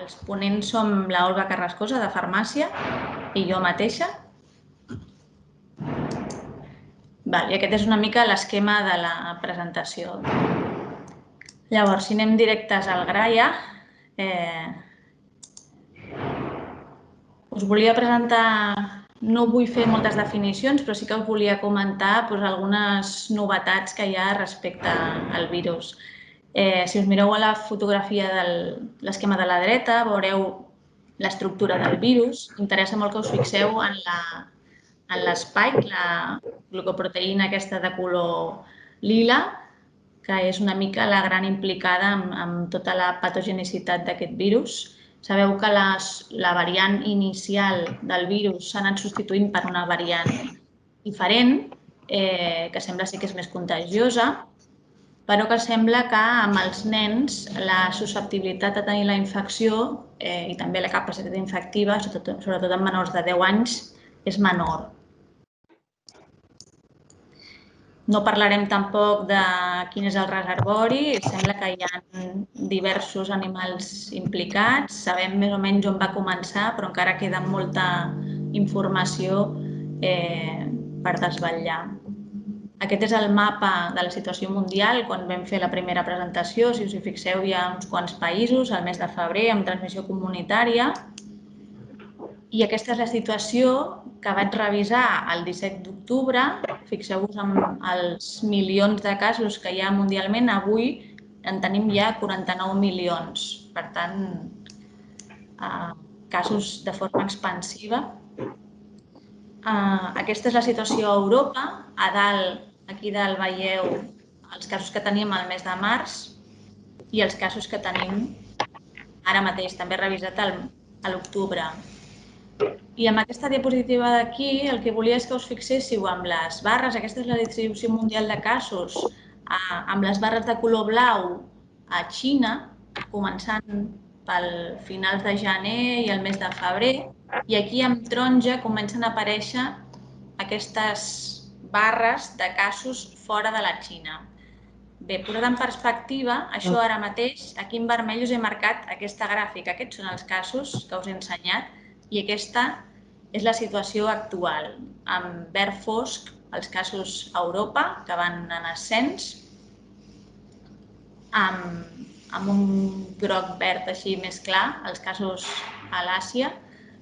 Els ponents som la Olga Carrascosa, de Farmàcia, i jo mateixa. I aquest és una mica l'esquema de la presentació. Llavors, si anem directes al gra ja, us volia presentar, no vull fer moltes definicions, però sí que us volia comentar algunes novetats que hi ha respecte al virus. Si us mireu a la fotografia de l'esquema de la dreta, veureu l'estructura del virus. Interessa molt que us fixeu en l'spike, la glucoproteïna aquesta de color lila, que és una mica la gran implicada en tota la patogenicitat d'aquest virus. Sabeu que la variant inicial del virus s'ha anat substituint per una variant diferent, que sembla ser que és més contagiosa, però que sembla que amb els nens la susceptibilitat a tenir la infecció i també la capacitat infectiva, sobretot en menors de 10 anys, és menor. No parlarem tampoc de quin és el reservori, sembla que hi ha diversos animals implicats, sabem més o menys on va començar, però encara queda molta informació per desvetllar. Aquest és el mapa de la situació mundial. Quan vam fer la primera presentació, si us hi fixeu, hi ha uns quants països, al mes de febrer, amb transmissió comunitària. I aquesta és la situació que vaig revisar el 17 d'octubre. Fixeu-vos en els milions de casos que hi ha mundialment. Avui en tenim ja 49 milions. Per tant, casos de forma expansiva. Aquesta és la situació a Europa. A dalt, aquí dalt, veieu els casos que teníem al mes de març i els casos que tenim ara mateix, també revisat a l'octubre. I amb aquesta diapositiva d'aquí el que volia és que us fixéssiu amb les barres, aquesta és la distribució mundial de casos, amb les barres de color blau a Xina, començant pel finals de gener i el mes de febrer, i aquí amb taronja comencen a aparèixer aquestes barres de casos fora de la Xina. Bé, posat en perspectiva, això ara mateix, aquí en vermell us he marcat aquesta gràfica. Aquests són els casos que us he ensenyat i aquesta és la situació actual. En verd fosc, els casos a Europa, que van en ascens, amb un groc-verd així més clar, els casos a l'Àsia,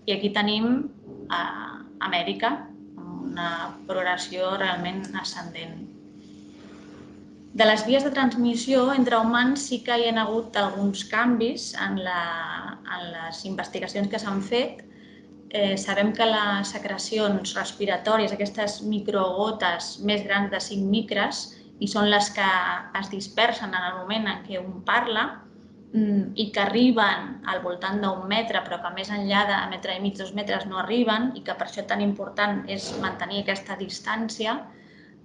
i aquí tenim Amèrica, amb una progressió realment ascendent. De les vies de transmissió entre humans sí que hi ha hagut alguns canvis en les investigacions que s'han fet. Sabem que les secrecions respiratòries, aquestes microgotes més grans de 5 micres, i són les que es dispersen en el moment en què un parla i que arriben al voltant d'un metre, però que més enllà de metre i mig, 2 metres no arriben, i que per això tan important és mantenir aquesta distància,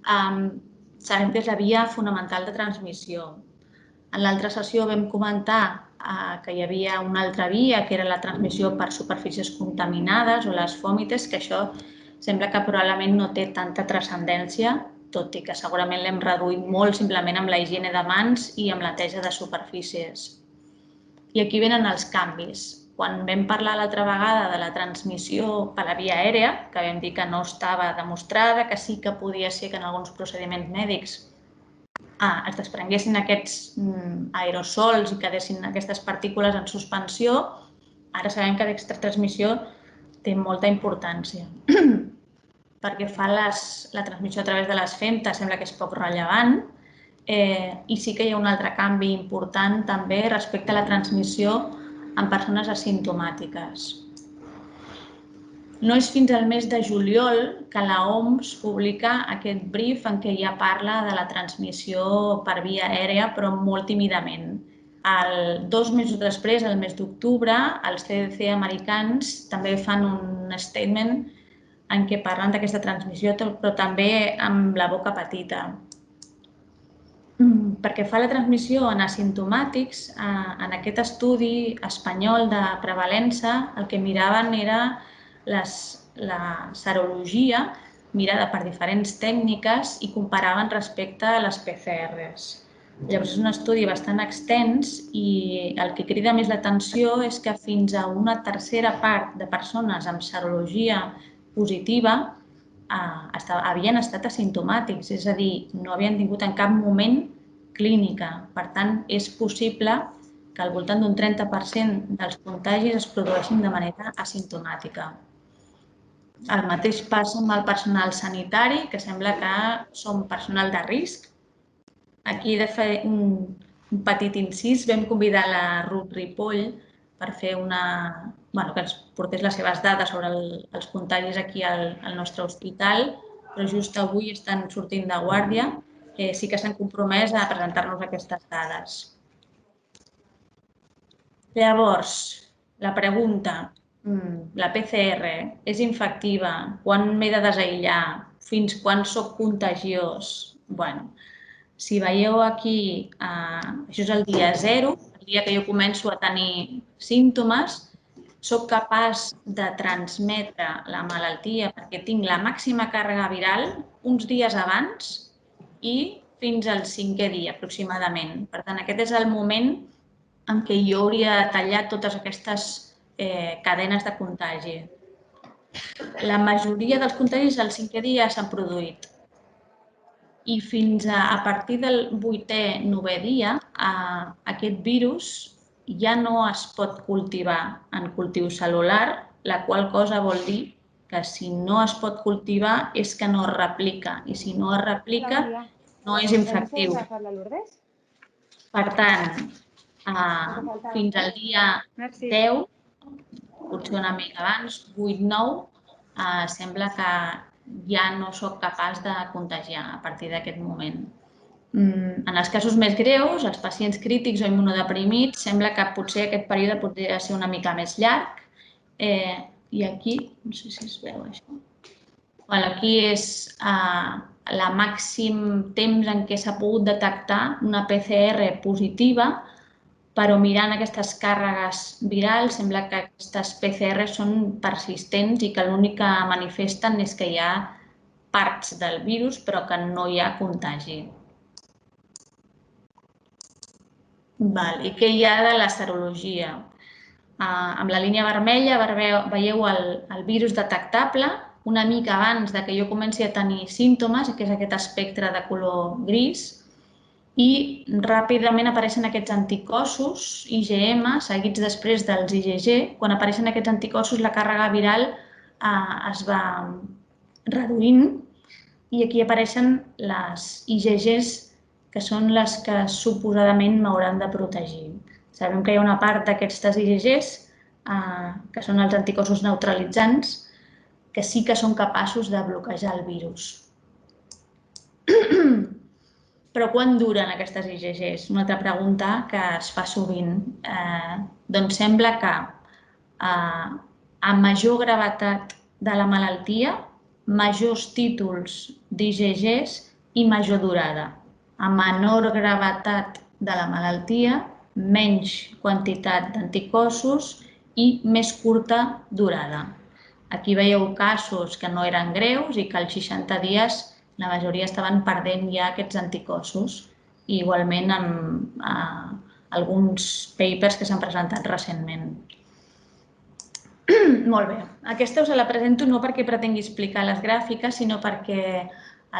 sabem que és la via fonamental de transmissió. En l'altra sessió vam comentar que hi havia una altra via, que era la transmissió per superfícies contaminades o les fòmites, que això sembla que probablement no té tanta transcendència, tot i que segurament l'hem reduït molt simplement amb la higiene de mans i amb la neteja de superfícies. I aquí venen els canvis. Quan vam parlar l'altra vegada de la transmissió per la via aèrea, que vam dir que no estava demostrada, que sí que podia ser que en alguns procediments mèdics es desprenguessin aquests aerosols i quedessin aquestes partícules en suspensió, ara sabem que aquesta transmissió té molta importància. Perquè fa la transmissió a través de les femtes sembla que és poc rellevant i sí que hi ha un altre canvi important també respecte a la transmissió en persones asimptomàtiques. No és fins al mes de juliol que l'OMS publica aquest brief en què ja parla de la transmissió per via aèrea, però molt tímidament. 2 mesos després, al mes d'octubre, els CDC americans també fan un statement en què parlen d'aquesta transmissió, però també amb la boca petita. Perquè fa la transmissió en asimptomàtics, en aquest estudi espanyol de prevalença, el que miraven era la serologia mirada per diferents tècniques i comparaven respecte a les PCRs. Llavors és un estudi bastant extens i el que crida més l'atenció és que fins a una tercera part de persones amb serologia positiva havien estat asimptomàtics, és a dir, no havien tingut en cap moment clínica. Per tant, és possible que al voltant d'un 30% dels contagis es produeixin de manera asimptomàtica. El mateix passa amb el personal sanitari, que sembla que som personal de risc. Aquí he de fer un petit incís. Vam convidar la Ruth Ripoll per fer que ens portés les seves dades sobre els contagis aquí al nostre hospital, però just avui estan sortint de guàrdia. Sí que s'han compromès a presentar-nos aquestes dades. Llavors, la pregunta, la PCR és infectiva? Quan m'he de desaïllar? Fins quan soc contagiós? Bueno, si veieu aquí, això és el dia 0, el dia que jo començo a tenir símptomes, soc capaç de transmetre la malaltia perquè tinc la màxima càrrega viral uns dies abans i fins al 5è dia aproximadament. Per tant, aquest és el moment en què jo hauria de tallar totes aquestes cadenes de contagi. La majoria dels contagis al 5è dia s'han produït i fins a partir del 8è, 9è dia aquest virus ja no es pot cultivar en cultiu cel·lular, la qual cosa vol dir que si no es pot cultivar és que no es replica i si no es replica no és infectiu. Per tant, fins al dia 10, potser una mica abans, 8-9, sembla que ja no soc capaç de contagiar a partir d'aquest moment. En els casos més greus, els pacients crítics o immunodeprimits, sembla que potser aquest període podria ser una mica més llarg. I aquí, no sé si es veu això, aquí és el màxim temps en què s'ha pogut detectar una PCR positiva, però mirant aquestes càrregues virals sembla que aquestes PCR són persistents i que l'únic que manifesten és que hi ha parts del virus però que no hi ha contagi. I què hi ha de la serologia? Amb la línia vermella veieu el virus detectable una mica abans que jo comenci a tenir símptomes, que és aquest espectre de color gris, i ràpidament apareixen aquests anticossos IgM seguits després dels IgG. Quan apareixen aquests anticossos la càrrega viral es va reduint i aquí apareixen les IgGs que són les que suposadament m'hauran de protegir. Sabem que hi ha una part d'aquestes IgGs que són els anticossos neutralitzants que sí que són capaços de bloquejar el virus. Però quan duren aquestes IgGs? Una altra pregunta que es fa sovint. Doncs sembla que a major gravetat de la malaltia, majors títols d'IgGs i major durada. A menor gravetat de la malaltia, menys quantitat d'anticossos i més curta durada. Aquí veieu casos que no eren greus i que als 60 dies la majoria estaven perdent ja aquests anticossos, i igualment amb alguns papers que s'han presentat recentment. Molt bé, aquesta us la presento no perquè pretengui explicar les gràfiques, sinó perquè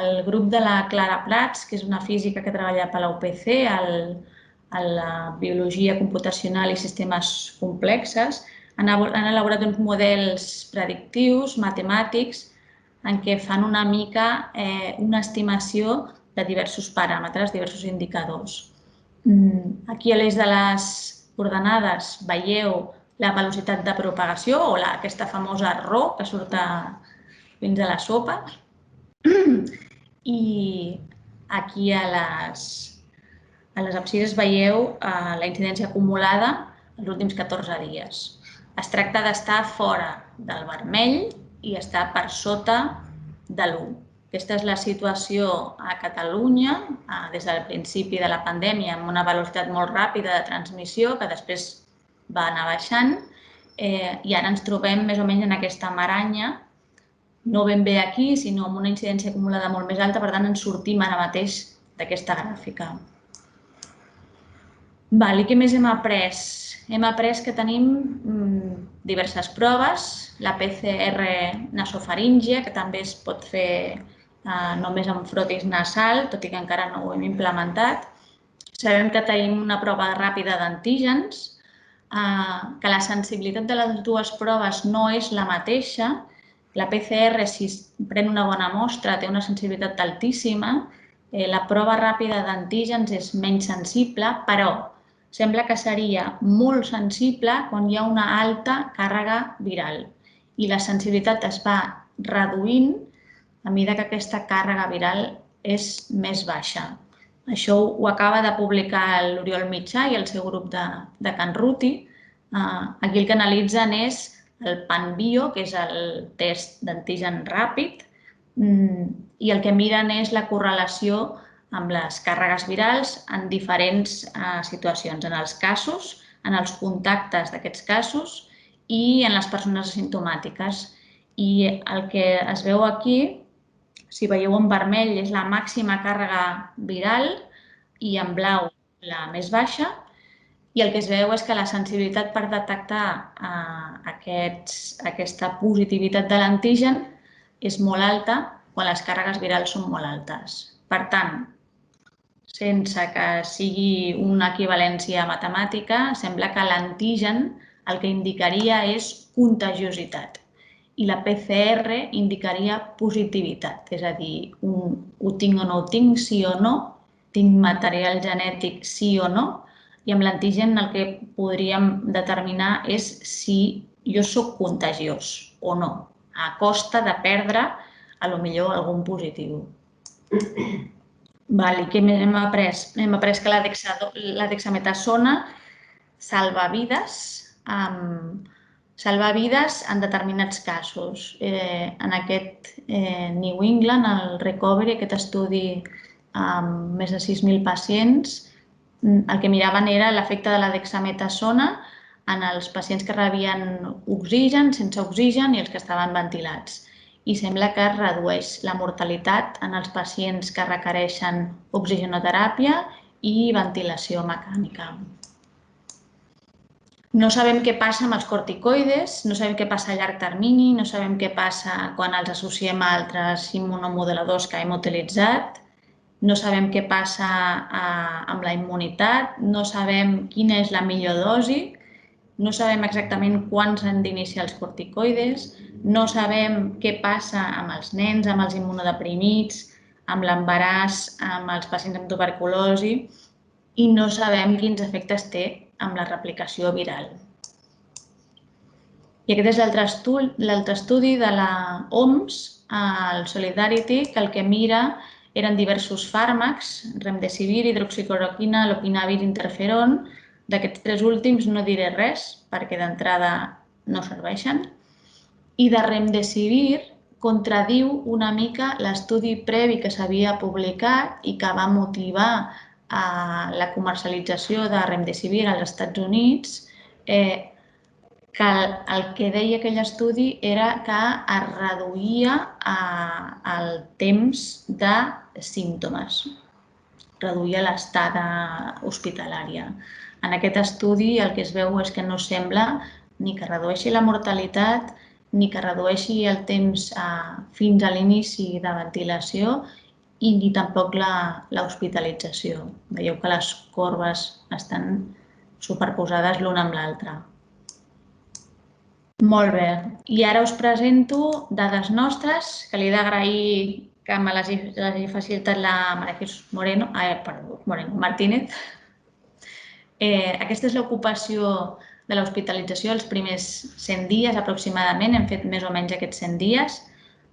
el grup de la Clara Prats, que és una física que treballa per la UPC, a la biologia computacional i sistemes complexes, han elaborat uns models predictius, matemàtics, en què fan una mica una estimació de diversos paràmetres, diversos indicadors. Aquí a l'eix de les coordenades veieu la velocitat de propagació o aquesta famosa ρ que surt fins a la sopa. I aquí a les abscisses veieu la incidència acumulada els últims 14 dies. Es tracta d'estar fora del vermell i estar per sota de l'1. Aquesta és la situació a Catalunya des del principi de la pandèmia, amb una velocitat molt ràpida de transmissió que després va anar baixant i ara ens trobem més o menys en aquesta maranya, no ben bé aquí, sinó amb una incidència acumulada molt més alta, per tant ens sortim ara mateix d'aquesta gràfica. I què més hem après? Hem après que tenim diverses proves, la PCR nasofaríngia, que també es pot fer només amb frotis nasal, tot i que encara no ho hem implementat. Sabem que tenim una prova ràpida d'antígens, que la sensibilitat de les dues proves no és la mateixa. La PCR, si es pren una bona mostra, té una sensibilitat altíssima. La prova ràpida d'antígens és menys sensible, però sembla que seria molt sensible quan hi ha una alta càrrega viral. I la sensibilitat es va reduint a mesura que aquesta càrrega viral és més baixa. Això ho acaba de publicar l'Oriol Mitjà i el seu grup de Can Ruti. Aquí el que analitzen és el PanBio, que és el test d'antigen ràpid, i el que miren és la correlació amb les càrregues virals en diferents situacions, en els casos, en els contactes d'aquests casos i en les persones asimptomàtiques. I el que es veu aquí, si veieu en vermell, és la màxima càrrega viral i en blau la més baixa. I el que es veu és que la sensibilitat per detectar aquesta positivitat de l'antigen és molt alta quan les càrregues virals són molt altes. Per tant, sense que sigui una equivalència matemàtica, sembla que l'antigen el que indicaria és contagiositat i la PCR indicaria positivitat, és a dir, ho tinc o no ho tinc, sí o no, tinc material genètic sí o no, i amb l'antigen el que podríem determinar és si jo soc contagiós o no, a costa de perdre potser algun positiu. I què més hem après? Hem après que la dexametasona salva vides en determinats casos. En aquest New England, el Recovery, aquest estudi amb més de 6.000 pacients, el que miraven era l'efecte de la dexametasona en els pacients que rebien oxigen, sense oxigen i els que estaven ventilats. I sembla que redueix la mortalitat en els pacients que requereixen oxigenoteràpia i ventilació mecànica. No sabem què passa amb els corticoides, no sabem què passa a llarg termini, no sabem què passa quan els associem a altres immunomoduladors que hem utilitzat, no sabem què passa amb la immunitat, no sabem quina és la millor dosi, no sabem exactament quan s'han d'iniciar els corticoides, no sabem què passa amb els nens, amb els immunodeprimits, amb l'embaràs, amb els pacients amb tuberculosi i no sabem quins efectes té amb la replicació viral. I aquest és l'altre estudi de la OMS, el Solidarity, que el que mira eren diversos fàrmacs, remdesivir, hidroxicloroquina, lopinavir, interferon. D'aquests tres últims no diré res, perquè d'entrada no serveixen. I de remdesivir contradiu una mica l'estudi previ que s'havia publicat i que va motivar la comercialització de remdesivir als Estats Units, que el que deia aquell estudi era que es reduïa el temps de símptomes, reduïa l'estada hospitalària. En aquest estudi el que es veu és que no sembla ni que redueixi la mortalitat ni que redueixi el temps fins a l'inici de ventilació i ni tampoc l'hospitalització. Veieu que les corbes estan superposades l'una amb l'altra. Molt bé, i ara us presento dades nostres, que li he d'agrair que me les hagi facilitat la María Jesús Martínez. Aquesta és l'ocupació de l'hospitalització els primers 100 dies aproximadament, hem fet més o menys aquests 100 dies.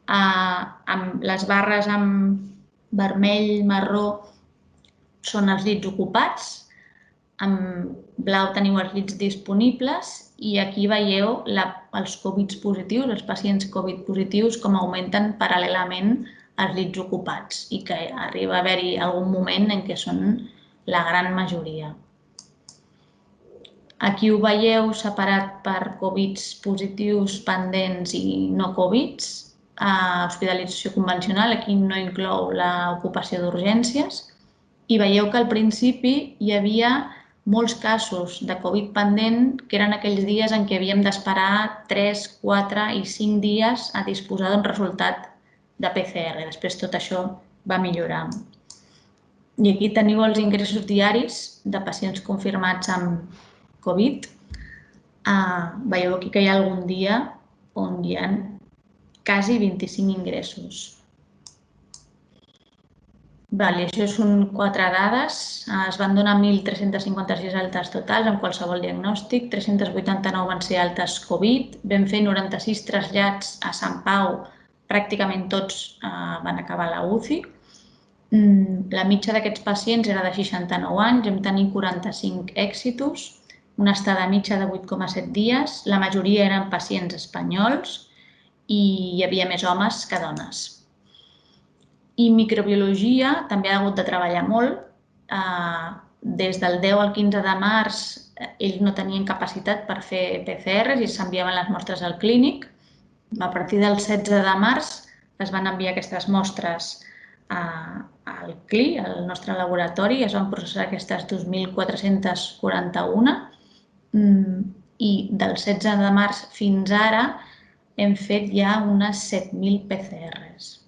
Les barres amb vermell, marró són els llits ocupats, en blau teniu els llits disponibles i aquí veieu els Covid positius, els pacients Covid positius, com augmenten paral·lelament els llits ocupats i que arriba a haver-hi algun moment en què són la gran majoria. Aquí ho veieu separat per Covid positius pendents i no Covid. Hospitalització convencional, aquí no inclou l'ocupació d'urgències. I veieu que al principi hi havia molts casos de Covid pendent, que eren aquells dies en què havíem d'esperar 3, 4 i 5 dies a disposar d'un resultat de PCR. Després tot això va millorar. I aquí teniu els ingressos diaris de pacients confirmats amb Covid. Veieu aquí que hi ha algun dia on hi ha quasi 25 ingressos. Això són 4 dades. Es van donar 1.356 altes totals en qualsevol diagnòstic, 389 van ser altes Covid, vam fer 96 trasllats a Sant Pau, pràcticament tots van acabar a la UCI. La mitja d'aquests pacients era de 69 anys, vam tenir 45 èxitus, una estada mitja de 8,7 dies, la majoria eren pacients espanyols i hi havia més homes que dones. I microbiologia també ha hagut de treballar molt. Des del 10 al 15 de març ells no tenien capacitat per fer PCRs i s'enviaven les mostres al clínic. A partir del 16 de març es van enviar aquestes mostres al CLI, al nostre laboratori, i es van processar aquestes 2.441 i del 16 de març fins ara hem fet ja unes 7.000 PCRs.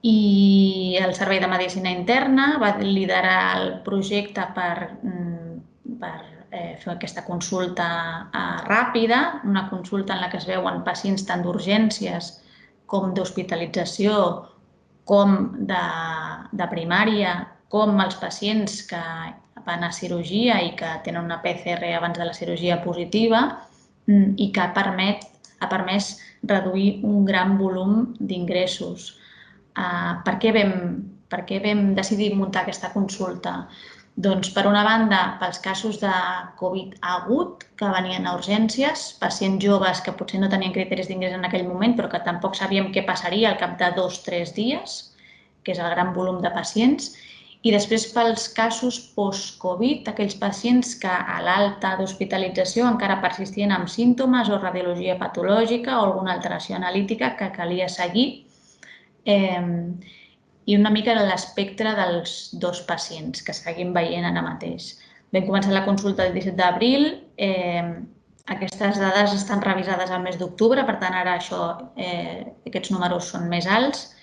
I el Servei de Medicina Interna va liderar el projecte per fer aquesta consulta ràpida, una consulta en la que es veuen pacients tant d'urgències com d'hospitalització, com de primària, com els pacients que van a cirurgia i que tenen una PCR abans de la cirurgia positiva i que ha permès reduir un gran volum d'ingressos. Per què vam decidir muntar aquesta consulta? Doncs, per una banda, pels casos de Covid agut que venien a urgències, pacients joves que potser no tenien criteris d'ingrés en aquell moment, però que tampoc sabíem què passaria al cap de 2 o 3 dies, que és el gran volum de pacients. I després pels casos post-Covid, aquells pacients que a l'alta d'hospitalització encara persistien amb símptomes o radiologia patològica o alguna alteració analítica que calia seguir. I una mica l'espectre dels 2 pacients que seguim veient ara mateix. Vam començar la consulta el 17 d'abril. Aquestes dades estan revisades al mes d'octubre, per tant, ara aquests números són més alts.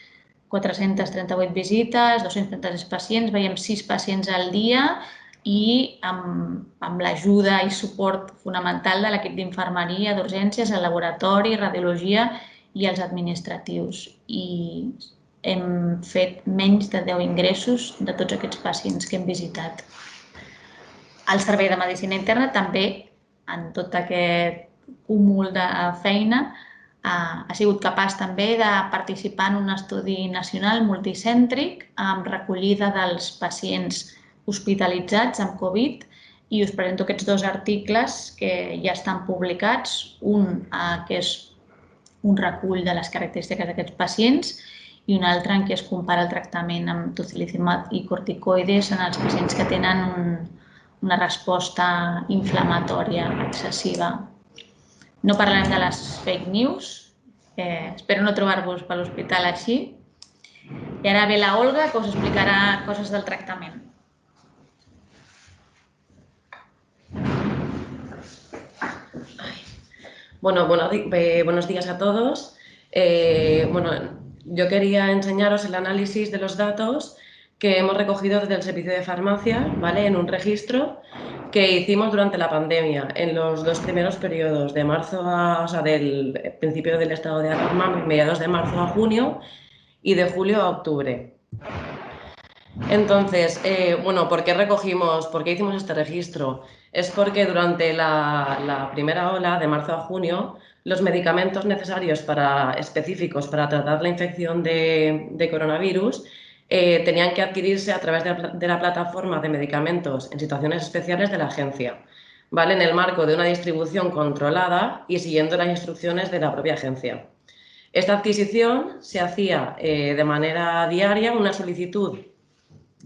438 visites, 236 pacients, veiem 6 pacients al dia i amb l'ajuda i suport fonamental de l'equip d'infermeria, d'urgències, el laboratori, radiologia i els administratius. I hem fet menys de 10 ingressos de tots aquests pacients que hem visitat. El Servei de Medicina Interna també, en tot aquest cúmul de feina, ha sigut capaç també de participar en un estudi nacional multicèntric amb recollida dels pacients hospitalitzats amb Covid i us presento aquests 2 articles que ja estan publicats. Un que és un recull de les característiques d'aquests pacients i un altre en què es compara el tractament amb tocilizumab i corticoides en els pacients que tenen una resposta inflamatòria excessiva. No parlarem de les fake news, espero no trobar-vos per l'hospital així. I ara ve la Olga, que us explicarà coses del tractament. Buenos días a todos. Yo quería enseñaros el análisis de los datos que hemos recogido desde el servicio de farmacia, ¿vale? En un registro que hicimos durante la pandemia, en los 2 primeros periodos, de marzo del principio del estado de alarma, mediados de marzo a junio y de julio a octubre. Entonces, ¿por qué hicimos este registro? Es porque durante la primera ola, de marzo a junio, los medicamentos necesarios específicos para tratar la infección de coronavirus tenían que adquirirse a través de la plataforma de medicamentos en situaciones especiales de la agencia, ¿vale? En el marco de una distribución controlada y siguiendo las instrucciones de la propia agencia. Esta adquisición se hacía de manera diaria, una solicitud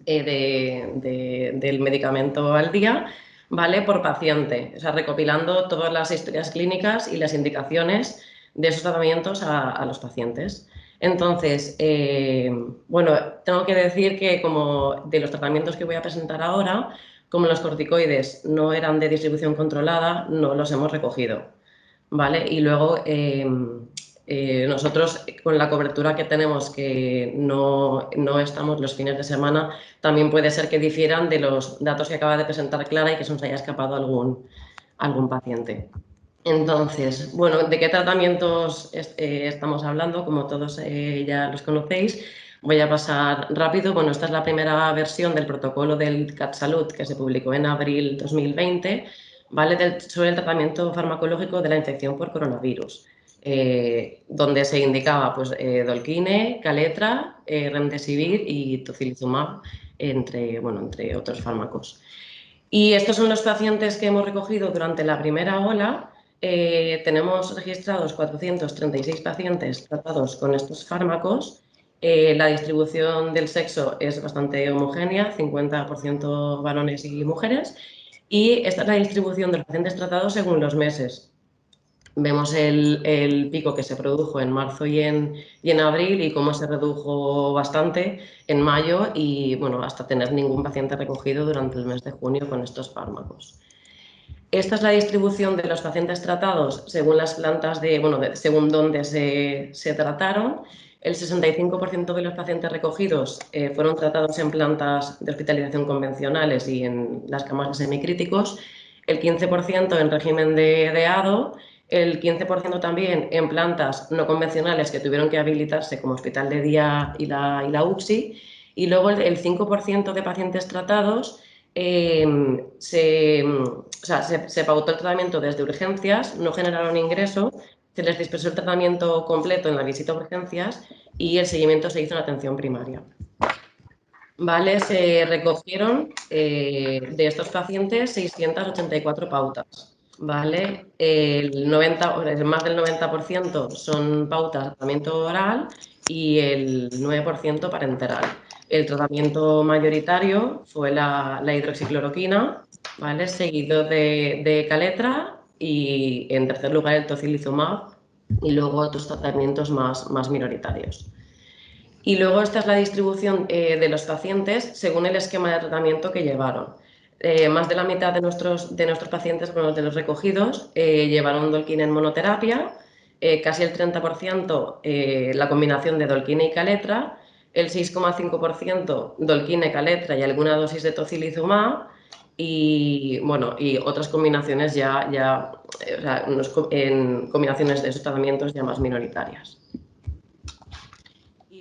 del medicamento al día, ¿vale? Por paciente, recopilando todas las historias clínicas y las indicaciones de esos tratamientos a los pacientes. Entonces, bueno, tengo que decir que como de los tratamientos que voy a presentar ahora, como los corticoides no eran de distribución controlada, no los hemos recogido, ¿vale? Y luego nosotros con la cobertura que tenemos, que no estamos los fines de semana, también puede ser que difieran de los datos que acaba de presentar Clara y que se nos haya escapado algún paciente. Entonces, bueno, ¿de qué tratamientos estamos hablando? Como todos ya los conocéis, voy a pasar rápido. Bueno, esta es la primera versión del protocolo del CatSalud que se publicó en abril 2020, ¿vale? Sobre el tratamiento farmacológico de la infección por coronavirus, donde se indicaba pues, Dolquine, Caletra, Remdesivir y Tocilizumab, entre otros fármacos. Y estos son los pacientes que hemos recogido durante la primera ola. Tenemos registrados 436 pacientes tratados con estos fármacos. La distribución del sexo es bastante homogénea, 50% varones y mujeres. Y esta es la distribución de los pacientes tratados según los meses. Vemos el pico que se produjo en marzo y en abril y cómo se redujo bastante en mayo y bueno, hasta tener ningún paciente recogido durante el mes de junio con estos fármacos. Esta es la distribución de los pacientes tratados según las plantas según dónde se trataron. El 65% de los pacientes recogidos fueron tratados en plantas de hospitalización convencionales y en las camas de semicríticos, el 15% en régimen de ADO, el 15% también en plantas no convencionales que tuvieron que habilitarse como hospital de día y la UCSI, y luego el 5% de pacientes tratados se pautó el tratamiento desde urgencias, no generaron ingreso, se les dispersó el tratamiento completo en la visita a urgencias y el seguimiento se hizo en atención primaria. ¿Vale? Se recogieron de estos pacientes 684 pautas. ¿Vale? Más del 90% son pautas de tratamiento oral y el 9% parenteral. El tratamiento mayoritario fue la hidroxicloroquina, ¿vale? Seguido de Caletra y en tercer lugar el tocilizumab y luego otros tratamientos más minoritarios. Y luego esta es la distribución de los pacientes según el esquema de tratamiento que llevaron. Más de la mitad de nuestros pacientes, bueno, de los recogidos, llevaron Dolquine en monoterapia, casi el 30% la combinación de Dolquine y Caletra, el 6,5% Dolquine, Caletra y alguna dosis de tocilizumab y, bueno, y otras combinaciones en combinaciones de esos tratamientos ya más minoritarias.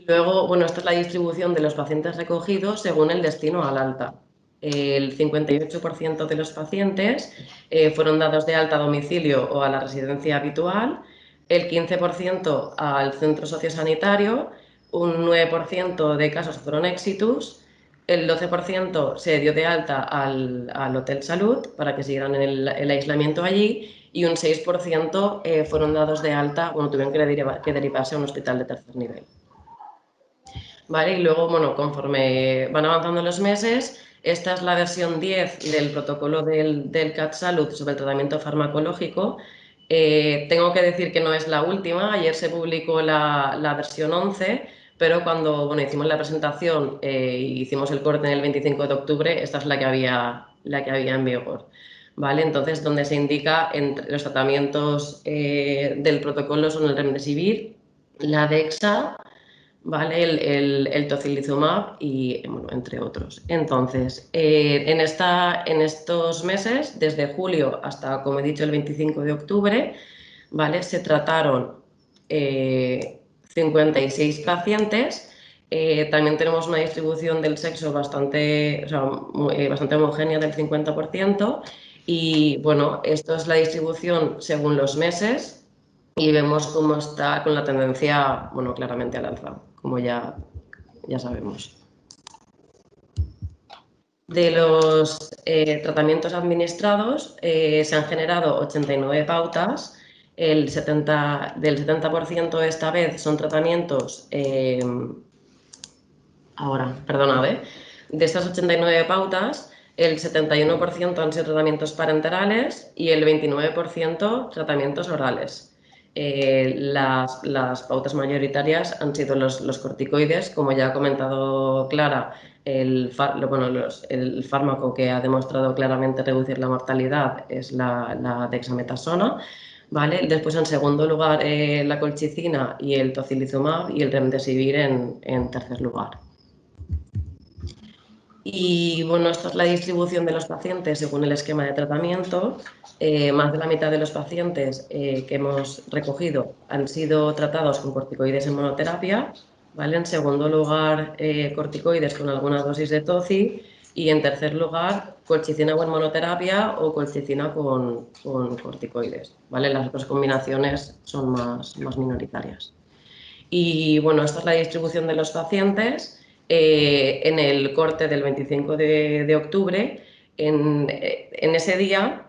Luego, bueno, esta es la distribución de los pacientes recogidos según el destino al alta. El 58% de los pacientes fueron dados de alta a domicilio o a la residencia habitual, el 15% al centro sociosanitario, un 9% de casos fueron exitus, el 12% se dio de alta al Hotel Salud para que siguieran el aislamiento allí y un 6% fueron dados de alta, bueno, tuvieron que derivarse a un hospital de tercer nivel. ¿Vale? Y luego, bueno, conforme van avanzando los meses, esta es la versión 10 del protocolo del CatSalud sobre el tratamiento farmacológico. Tengo que decir que no es la última, ayer se publicó la versión 11, pero cuando bueno, hicimos la presentación y hicimos el corte en el 25 de octubre, esta es la que había en vigor. ¿Vale? Entonces, donde se indica entre los tratamientos del protocolo son el Remdesivir, la Dexa, ¿vale? El tocilizumab y, bueno, entre otros. Entonces, en estos meses, desde julio hasta, como he dicho, el 25 de octubre, ¿vale? Se trataron 56 pacientes. También tenemos una distribución del sexo bastante homogénea del 50%. Y bueno, esto es la distribución según los meses y vemos cómo está con la tendencia, bueno, claramente al alza, como ya sabemos. De los tratamientos administrados se han generado 89 pautas, del 70% esta vez son tratamientos, de estas 89 pautas, el 71% han sido tratamientos parenterales y el 29% tratamientos orales. las pautas mayoritarias han sido los corticoides, como ya ha comentado Clara, el fármaco que ha demostrado claramente reducir la mortalidad es la dexametasona, ¿vale? Después, en segundo lugar, la colchicina y el tocilizumab, y el remdesivir en tercer lugar. Y bueno, esta es la distribución de los pacientes según el esquema de tratamiento. Más de la mitad de los pacientes que hemos recogido han sido tratados con corticoides en monoterapia, ¿vale? En segundo lugar, corticoides con alguna dosis de toci, y en tercer lugar, colchicina en monoterapia o colchicina con corticoides, ¿vale? Las otras combinaciones son más minoritarias. Y bueno, esta es la distribución de los pacientes. En el corte del 25 de octubre, en ese día,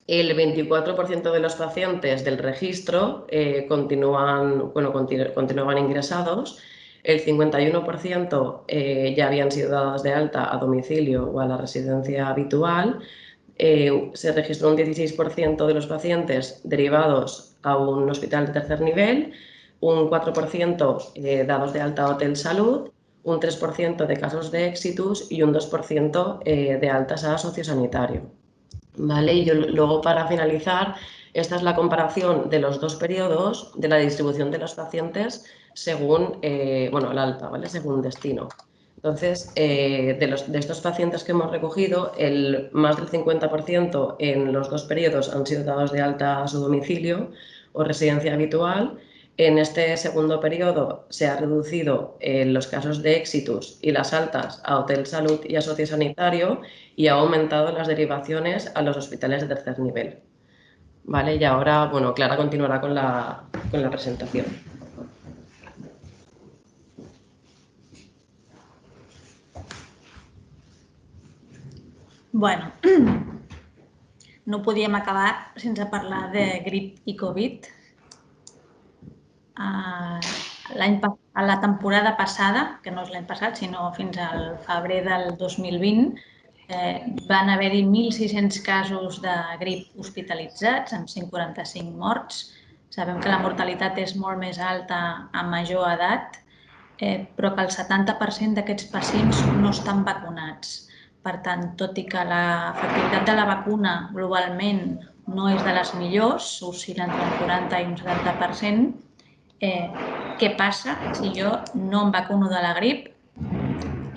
el 24% de los pacientes del registro continuaban ingresados, el 51% ya habían sido dados de alta a domicilio o a la residencia habitual, se registró un 16% de los pacientes derivados a un hospital de tercer nivel, un 4% dados de alta a Hotel Salud, un 3% de casos de éxitus y un 2% de altas a sociosanitario. ¿Vale? Y luego, para finalizar, esta es la comparación de los dos periodos de la distribución de los pacientes según el alta, ¿vale? Según destino. Entonces, de estos pacientes que hemos recogido, más del 50% en los dos periodos han sido dados de alta a su domicilio o residencia habitual. En este segundo periodo se ha reducido los casos de éxitus y las altas a Hotel Salud y a sociosanitario, y ha aumentado las derivaciones a los hospitales de tercer nivel. Vale, y ahora, bueno, Clara continuará con la presentación. Bueno, no podíem acabar sense parlar de grip i Covid. A la temporada passada, que no és l'any passat, sinó fins al febrer del 2020, van haver-hi 1.600 casos de grip hospitalitzats, amb 145 morts. Sabem que la mortalitat és molt més alta a major edat, però que el 70% d'aquests pacients no estan vacunats. Per tant, tot i que l'efectivitat de la vacuna globalment no és de les millors, oscil·la entre un 40 i un 70%, què passa si jo no em vacuno de la grip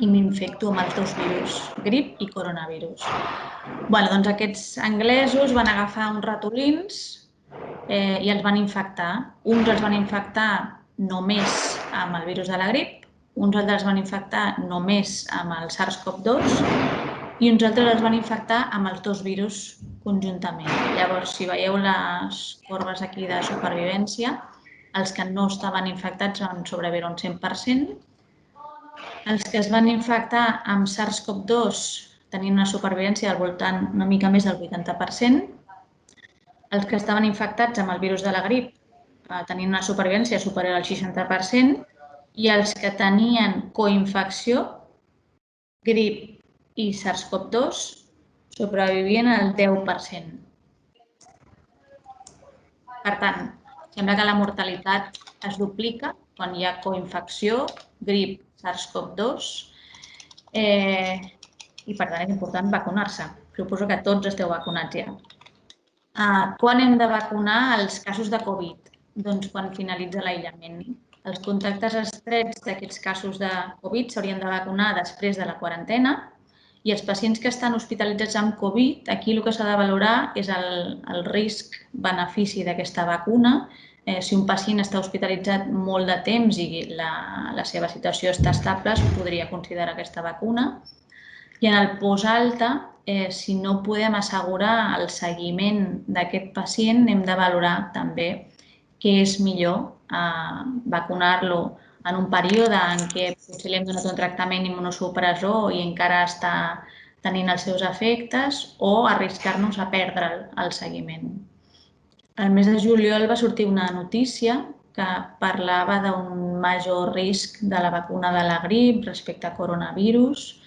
i m'infecto amb els dos virus, grip i coronavirus? Doncs aquests anglesos van agafar uns ratolins i els van infectar. Uns els van infectar només amb el virus de la grip, uns altres els van infectar només amb el SARS-CoV-2 i uns altres els van infectar amb els dos virus conjuntament. Llavors, si veieu les corbes aquí de supervivència, els que no estaven infectats van sobreviure un 100%, els que es van infectar amb SARS-CoV-2 tenien una supervivència al voltant una mica més del 80%, els que estaven infectats amb el virus de la grip tenien una supervivència superior al 60%, i els que tenien coinfecció, grip i SARS-CoV-2, sobrevivien al 10%. Per tant, sembla que la mortalitat es duplica quan hi ha coinfecció, grip, SARS-CoV-2, i per tant és important vacunar-se. Suposo que tots esteu vacunats ja. Quan hem de vacunar els casos de Covid? Doncs quan finalitza l'aïllament. Els contactes estrets d'aquests casos de Covid s'haurien de vacunar després de la quarantena, i els pacients que estan hospitalitzats amb Covid, aquí el que s'ha de valorar és el risc-benefici d'aquesta vacuna. Si un pacient està hospitalitzat molt de temps i la seva situació està estable, es podria considerar aquesta vacuna. I en el postalta, si no podem assegurar el seguiment d'aquest pacient, hem de valorar també què és millor vacunar-lo en un període en què potser li hem donat un tractament immunosupressor i encara està tenint els seus efectes, o arriscar-nos a perdre el seguiment. Al mes de juliol va sortir una notícia que parlava d'un major risc de la vacuna de la grip respecte a coronavirus.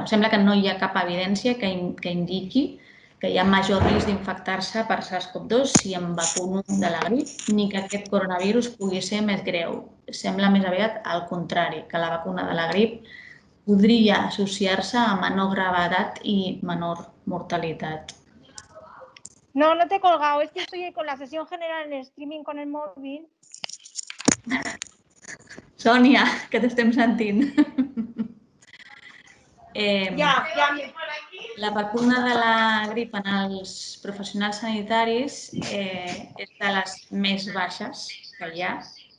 Sembla que no hi ha cap evidència que indiqui que hi ha major risc d'infectar-se per SARS-CoV-2 si em vacuno de la grip, ni que aquest coronavirus pugui ser més greu. Sembla més aviat al contrari, que la vacuna de la grip podria associar-se a menor gravetat i menor mortalitat. No, no te he colgado, es que estoy con la sesión general en streaming con el móvil. Sònia, que t'estem sentint. Ya. La vacuna de la grip en els professionals sanitaris és de les més baixes que hi ha.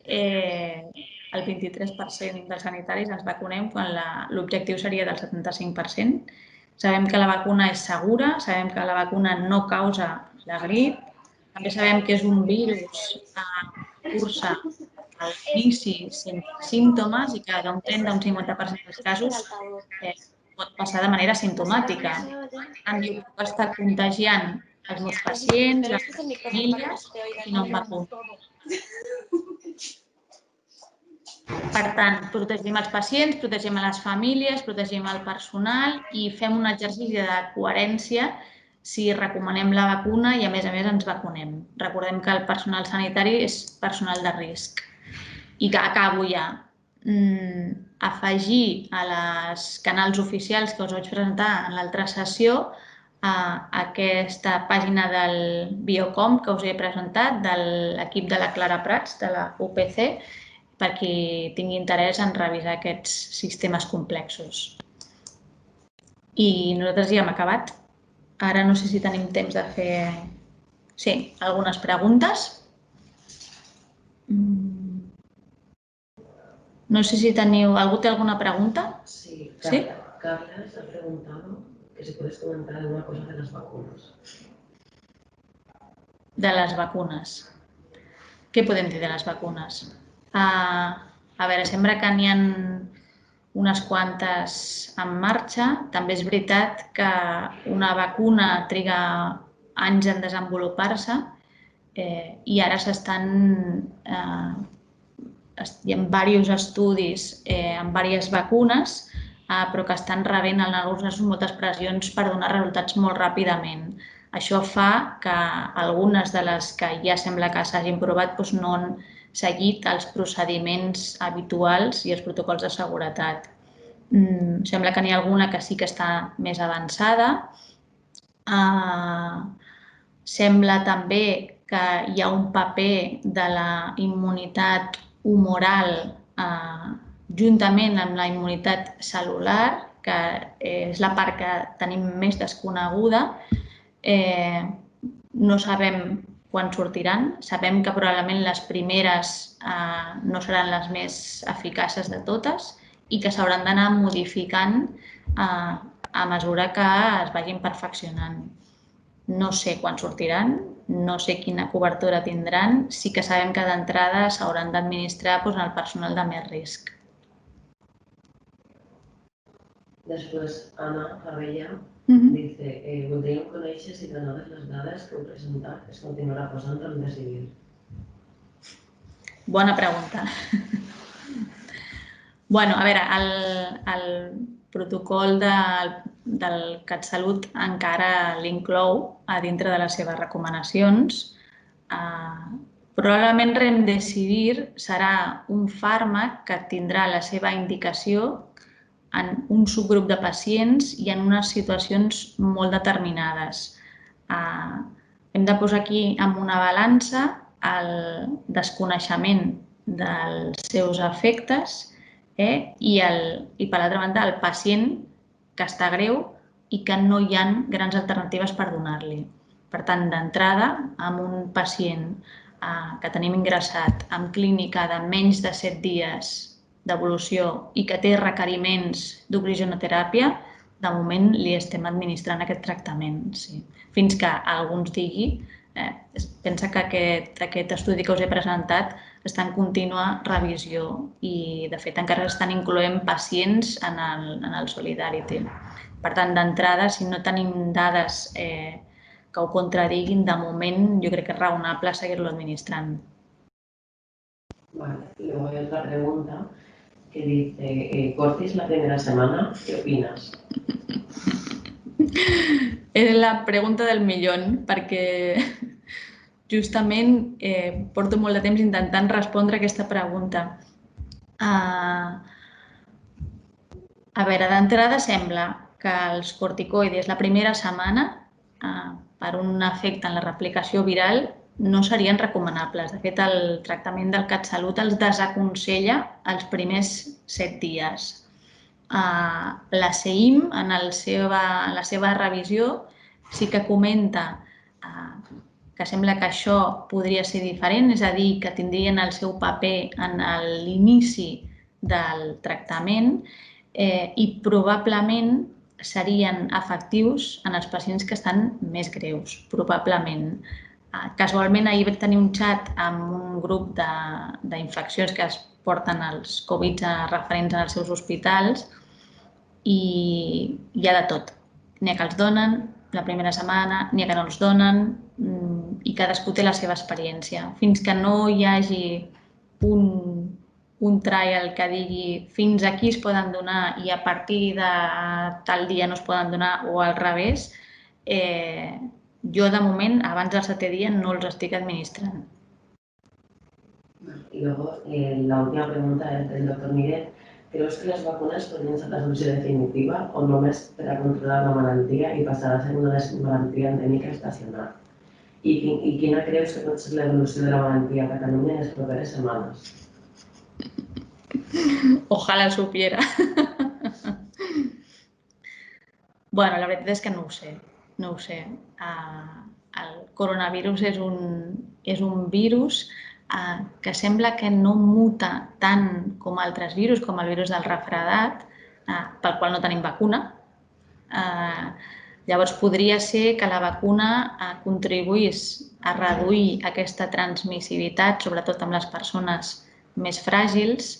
El 23% dels sanitaris ens vacunem quan l'objectiu seria del 75%. Sabem que la vacuna és segura, sabem que la vacuna no causa la grip, també sabem que és un virus que cursa a l'inici sense símptomes i que d'un 30 a un 50% dels casos pot passar de manera simptomàtica. En canvi, puc estar contagiant els meus pacients, les meves famílies, si no em vacuno. Per tant, protegim els pacients, protegim les famílies, protegim el personal i fem un exercici de coherència si recomanem la vacuna i, a més, ens vacunem. Recordem que el personal sanitari és personal de risc. I que acabo ja. Afegir a les canals oficials que us vaig presentar en l'altra sessió aquesta pàgina del Biocom que us he presentat, de l'equip de la Clara Prats, de la UPC, per qui tingui interès en revisar aquests sistemes complexos. I nosaltres ja hem acabat. Ara no sé si tenim temps de fer... Sí, algunes preguntes. No sé si teniu... Algú té alguna pregunta? Sí, ¿Sí? Carles ha preguntado que si puedes comentar alguna cosa de las vacunas. De les vacunes. Què podem dir de les vacunes? A veure, sembla que n'hi ha unes quantes en marxa. També és veritat que una vacuna triga anys en desenvolupar-se i ara hi ha diversos estudis amb diverses vacunes, però que estan rebent en alguns casos moltes pressions per donar resultats molt ràpidament. Això fa que algunes de les que ja sembla que s'hagin provat no han seguit els procediments habituals i els protocols de seguretat. Sembla que n'hi ha alguna que sí que està més avançada. Sembla també que hi ha un paper de la immunitat humoral juntament amb la immunitat cel·lular, que és la part que tenim més desconeguda. No sabem quan sortiran. Sabem que probablement les primeres no seran les més eficaces de totes i que s'hauran d'anar modificant a mesura que es vagin perfeccionant. No sé quan sortiran, no sé quina cobertura tindran. Sí que sabem que d'entrada s'hauran d'administrar al personal de més risc. Després, Anna Farrella dice voldríem conèixer si donades les dades que heu presentat es continuarà posant en decidir. Bona pregunta. A veure, el protocol del CatSalut encara l'inclou a dintre de les seves recomanacions. Probablement Remdesivir serà un fàrmac que tindrà la seva indicació en un subgrup de pacients i en unes situacions molt determinades. Hem de posar aquí en una balança el desconeixement dels seus efectes i, per l'altra banda, el pacient que està greu i que no hi ha grans alternatives per donar-li. Per tant, d'entrada, amb un pacient que tenim ingressat amb clínica de menys de 7 dies d'evolució i que té requeriments d'oxigenoteràpia, de moment li estem administrant aquest tractament. Fins que algú ens digui, pensa que aquest estudi que us he presentat està en contínua revisió i, de fet, encara estan incloent pacients en el Solidarity. Per tant, d'entrada, si no tenim dades que ho contradiguin, de moment jo crec que és raonable seguir-lo administrant. Vale, y luego hay otra pregunta que dice, Cortis la primera semana, ¿qué opinas? És la pregunta del millón, perquè justament porto molt de temps intentant respondre aquesta pregunta. A veure, d'entrada sembla que els corticoides la primera setmana, per un efecte en la replicació viral, no serien recomanables. De fet, el tractament del CatSalut els desaconsella els primers 7 dies. La CEIM, en la seva revisió, sí que comenta que sembla que això podria ser diferent, és a dir, que tindrien el seu paper en l'inici del tractament i probablement serien efectius en els pacients que estan més greus, probablement. Casualment, ahir vaig tenir un xat amb un grup d'infeccions que es porten els Covid referents en els seus hospitals i hi ha de tot. N'hi ha que els donen la primera setmana, n'hi ha que no els donen i cadascú té la seva experiència. Fins que no hi hagi un trial que digui fins aquí es poden donar i a partir de tal dia no es poden donar o al revés, jo de moment, abans del 7è dia, no els estic administrant. Y luego, la última pregunta es del doctor Miguel. ¿Creus que les vacunes podrien ser la solució definitiva o només per a controlar la malaltia i passar a ser una malaltia endèmica estacional? I quina creus que pot ser l'evolució de la malaltia a Catalunya en les properes setmanes? Ojalá supiera. Bueno, la veritat és que no ho sé. El coronavirus és un virus que sembla que no muta tant com altres virus, com el virus del refredat, pel qual no tenim vacuna. Llavors, podria ser que la vacuna contribuís a reduir aquesta transmissibilitat, sobretot amb les persones més fràgils,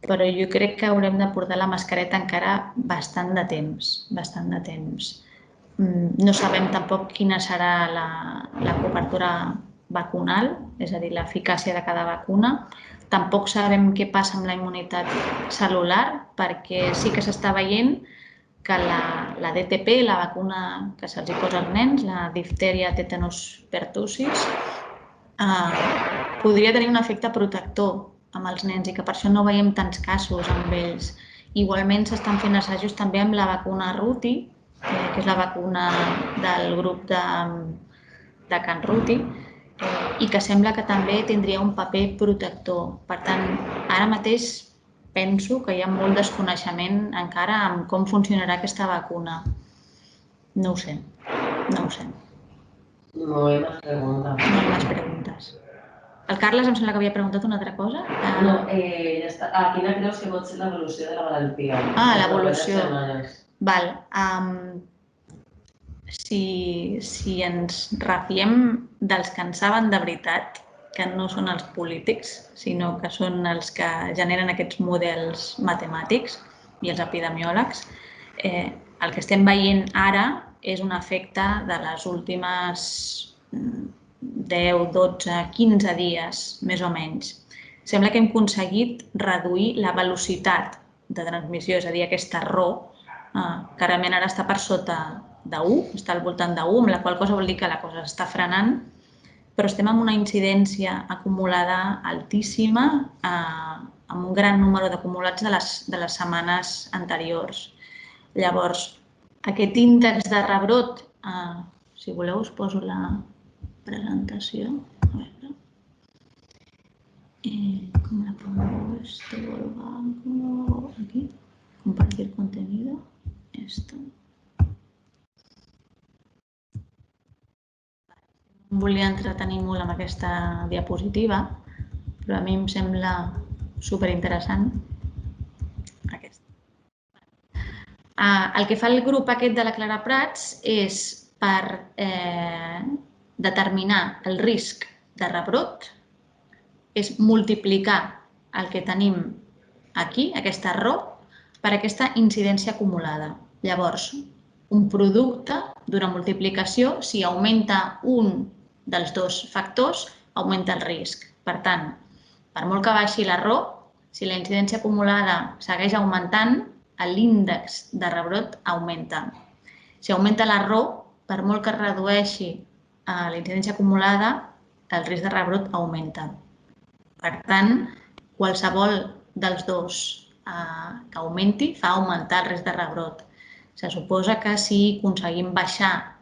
però jo crec que haurem de portar la mascareta encara bastant de temps. No sabem tampoc quina serà la cobertura vacunal, és a dir, l'eficàcia de cada vacuna. Tampoc sabem què passa amb la immunitat cel·lular, perquè sí que s'està veient que la DTP, la vacuna que se'ls posa als nens, la diftèria, tetanus, pertussis, podria tenir un efecte protector amb els nens i que per això no veiem tants casos amb ells. Igualment s'estan fent assajos també amb la vacuna Ruti, que és la vacuna del grup de Can Ruti, i que sembla que també tindria un paper protector. Per tant, ara mateix penso que hi ha molt desconeixement encara en com funcionarà aquesta vacuna. No ho sé. No hi ha més preguntes. No hi ha més preguntes. El Carles em sembla que havia preguntat una altra cosa. No, quina creus que pot ser l'evolució de la malaltia? L'evolució. Val. Si ens refiem dels que en saben de veritat, que no són els polítics, sinó que són els que generen aquests models matemàtics i els epidemiòlegs, el que estem veient ara és un efecte de les últimes 10, 12, 15 dies, més o menys. Sembla que hem aconseguit reduir la velocitat de transmissió, és a dir, aquesta Rho, que realment ara està per sota d'1, està al voltant d'1, amb la qual cosa vol dir que la cosa s'està frenant, però estem amb una incidència acumulada altíssima, amb un gran número d'acumulats de les setmanes anteriors. Llavors, aquest índex de rebrot, si voleu us poso la presentació. A veure. ¿Cómo la pongo? Esto, Volvanco, aquí, compartir contenido, esto. Em volia entretenir molt amb aquesta diapositiva, però a mi em sembla superinteressant aquesta. El que fa el grup aquest de la Clara Prats és per determinar el risc de rebrot, és multiplicar el que tenim aquí, aquesta Rho, per aquesta incidència acumulada. Llavors, un producte d'una multiplicació, si augmenta un dels dos factors, augmenta el risc. Per tant, per molt que baixi la Rho, si la incidència acumulada segueix augmentant, l'índex de rebrot augmenta. Si augmenta l'error, per molt que es redueixi la incidència acumulada, el risc de rebrot augmenta. Per tant, qualsevol dels dos que augmenti fa augmentar el risc de rebrot. Se suposa que si aconseguim baixar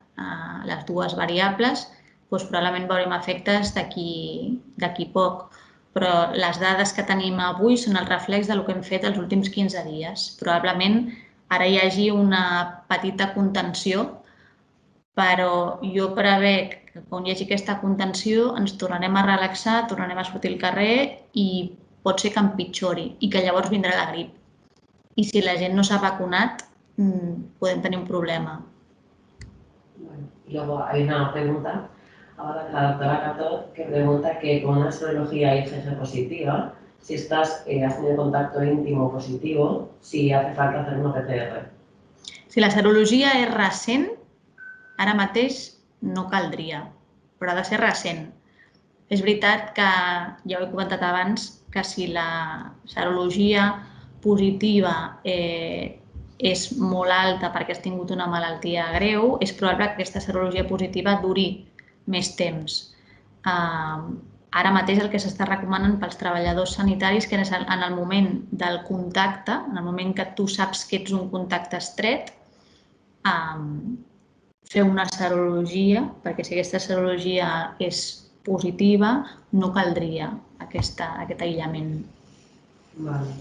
les dues variables, doncs probablement veurem efectes d'aquí poc. Però les dades que tenim avui són el reflex del que hem fet els últims 15 dies. Probablement ara hi hagi una petita contenció, però jo prevec que quan hi hagi aquesta contenció ens tornarem a relaxar, tornarem a sortir al carrer i pot ser que empitjori i que llavors vindrà la grip. I si la gent no s'ha vacunat, podem tenir un problema. Y luego hay una pregunta, ahora de la doctora Catot, que pregunta que con una serología IgG positiva, si has tenido contacto íntimo positivo, si hace falta hacer una PCR. Si la serologia és recent, ara mateix no caldria, però ha de ser recent. És veritat que, ja ho he comentat abans, que si la serologia positiva és molt alta perquè has tingut una malaltia greu, és probable que aquesta serologia positiva duri més temps. Ara mateix el que s'està recomanant pels treballadors sanitaris que és en el moment del contacte, en el moment que tu saps que ets un contacte estret, fer una serologia, perquè si aquesta serologia és positiva, no caldria aquest aïllament. Vale.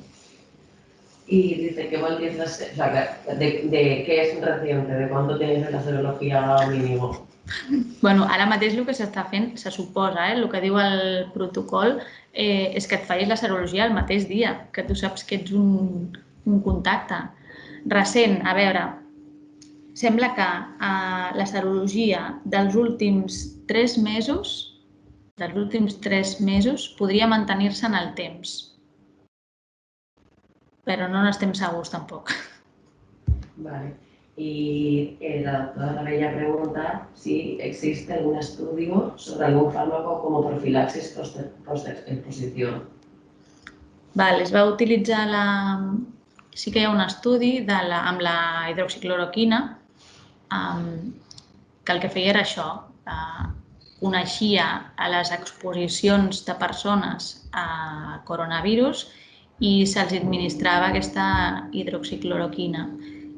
Y dice que igual tienes, o sea, de qué es reciente, de cuánto tienes la serología mínimo. Bueno, ara mateix el que s'està fent, se suposa, el que diu el protocol, és que et facis la serologia el mateix dia, que tu saps que ets un contacte. Recent, a veure, sembla que la serologia dels últims 3 mesos podria mantenir-se en el temps. Però no n'estem segurs tampoc. Vale. Y la doctora Bella pregunta si existe algún estudio sobre algún fármaco como profilaxis post-exposición. Es va utilitzar sí que hi ha un estudi amb la hidroxicloroquina que el que feia era això, coneixia les exposicions de persones a coronavirus i se'ls administrava aquesta hidroxicloroquina.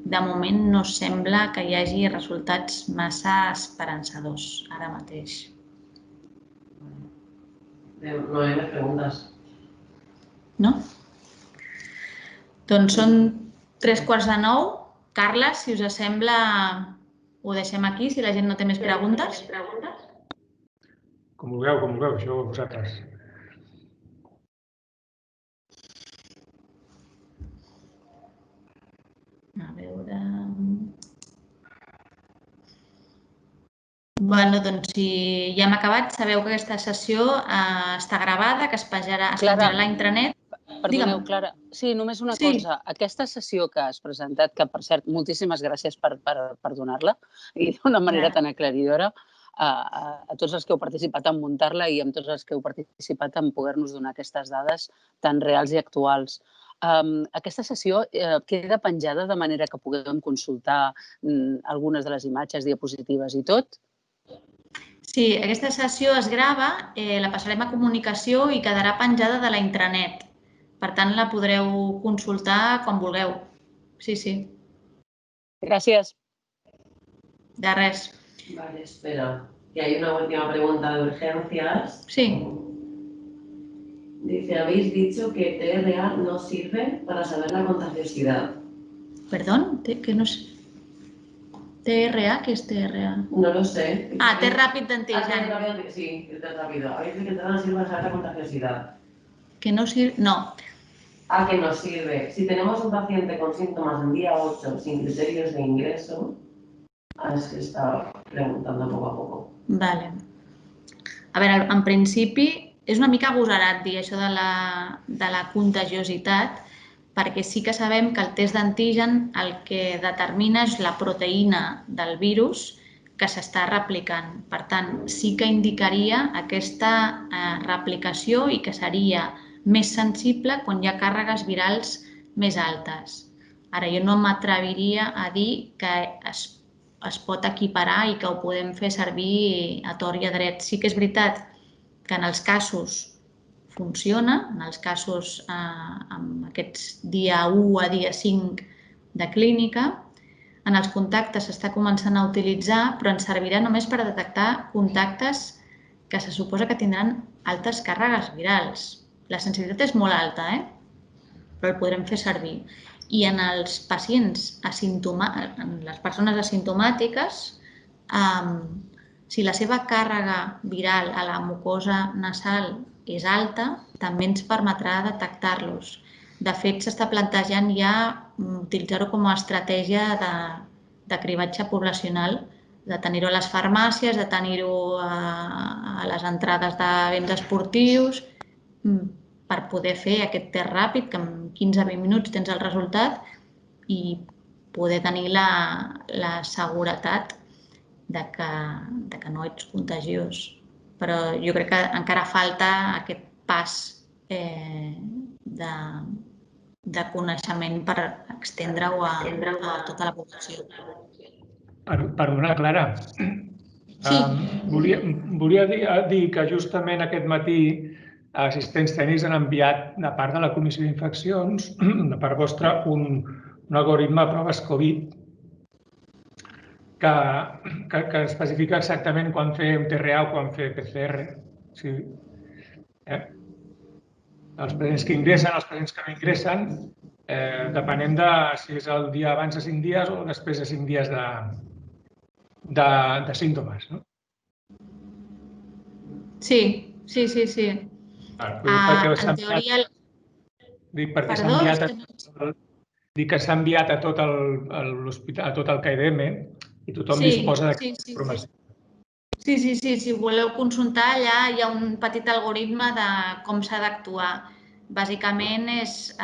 De moment no sembla que hi hagi resultats massa esperançadors ara mateix. No hay más preguntas. No? Doncs són 8:45. Carla, si us sembla, ho deixem aquí, si la gent no té més preguntes. Com vulgueu, això vosaltres. A veure... Doncs si ja hem acabat, sabeu que aquesta sessió està gravada, que es penjarà a la intranet. Perdoneu, Clara. Sí, només una cosa. Aquesta sessió que has presentat, que per cert, moltíssimes gràcies per donar-la i d'una manera tan aclaridora, a tots els que heu participat en muntar-la i a tots els que heu participat en poder-nos donar aquestes dades tan reals i actuals. Aquesta sessió queda penjada de manera que puguem consultar algunes de les imatges, diapositives i tot? Sí, aquesta sessió es grava, la passarem a comunicació i quedarà penjada de la intranet. Per tant, la podreu consultar quan vulgueu. Sí, sí. Gràcies. De res. Vale, espera, que hay una última pregunta de urgencias. Sí. Dice, habéis dicho que TRA no sirve para saber la contagiosidad. ¿Perdón? ¿Qué no sé? ¿TRA? ¿Qué es TRA? No lo sé. Test ràpid d'antigen. Sí, el test rápido. Habéis dicho que TRA no sirve para saber la contagiosidad. ¿Que no sirve? No. Que nos sirve. Si tenemos un paciente con síntomas en día 8 sin criterios de ingreso, es que está preguntando poco a poco. Vale. A veure, en principi és una mica agosarat dir això de la contagiositat, perquè sí que sabem que el test d'antigen el que determina és la proteïna del virus que s'està replicant. Per tant, sí que indicaria aquesta replicació i que seria més sensible quan hi ha càrregues virals més altes. Ara, jo no m'atreviria a dir que es es pot equiparar i que ho podem fer servir a tort i a dret. Sí que és veritat que en els casos funciona, en els casos amb aquests dia 1 a dia 5 de clínica, en els contactes s'està començant a utilitzar, però ens servirà només per detectar contactes que se suposa que tindran altes càrregues virals. La sensibilitat és molt alta, però el podrem fer servir. I en els pacients en les persones asimptomàtiques, si la seva càrrega viral a la mucosa nasal és alta, també ens permetrà detectar-los. De fet, s'està plantejant ja utilitzar-ho com a estratègia de cribatge poblacional, de tenir-ho a les farmàcies, de tenir-ho a les entrades de béns esportius, per poder fer aquest test ràpid, que en 15-20 minuts tens el resultat i poder tenir la seguretat de que no ets contagiós. Però jo crec que encara falta aquest pas de coneixement per estendre-ho a tota la població. Perdona, Clara. Sí. Volia dir que justament aquest matí assistents tècnics han enviat de part de la Comissió d'Infeccions, de part vostra, un algoritme de proves Covid que especifica exactament quan fer un TRA o quan fer PCR. Sí. Els pacients que ingressen, els pacients que no ingressen, depenent de si és el dia abans de 5 dies o després de 5 dies de símptomes, no? Sí. En teoria... Dic perquè s'ha enviat que s'ha enviat a tot el KIDM i tothom disposa d'aquesta informació. Sí, si voleu consultar, allà hi ha un petit algoritme de com s'ha d'actuar. Bàsicament és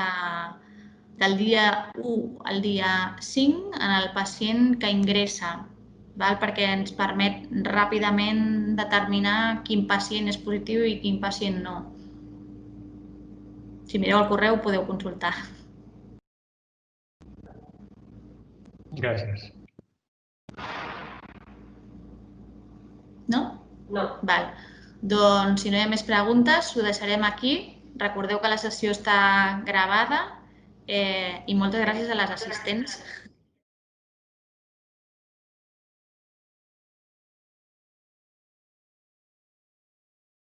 del dia 1 al dia 5 en el pacient que ingressa, perquè ens permet ràpidament determinar quin pacient és positiu i quin pacient no. Si mireu el correu podeu consultar. Gràcies. No? No. Val. Doncs, si no hi ha més preguntes, ho deixarem aquí. Recordeu que la sessió està gravada i moltes gràcies a les assistents.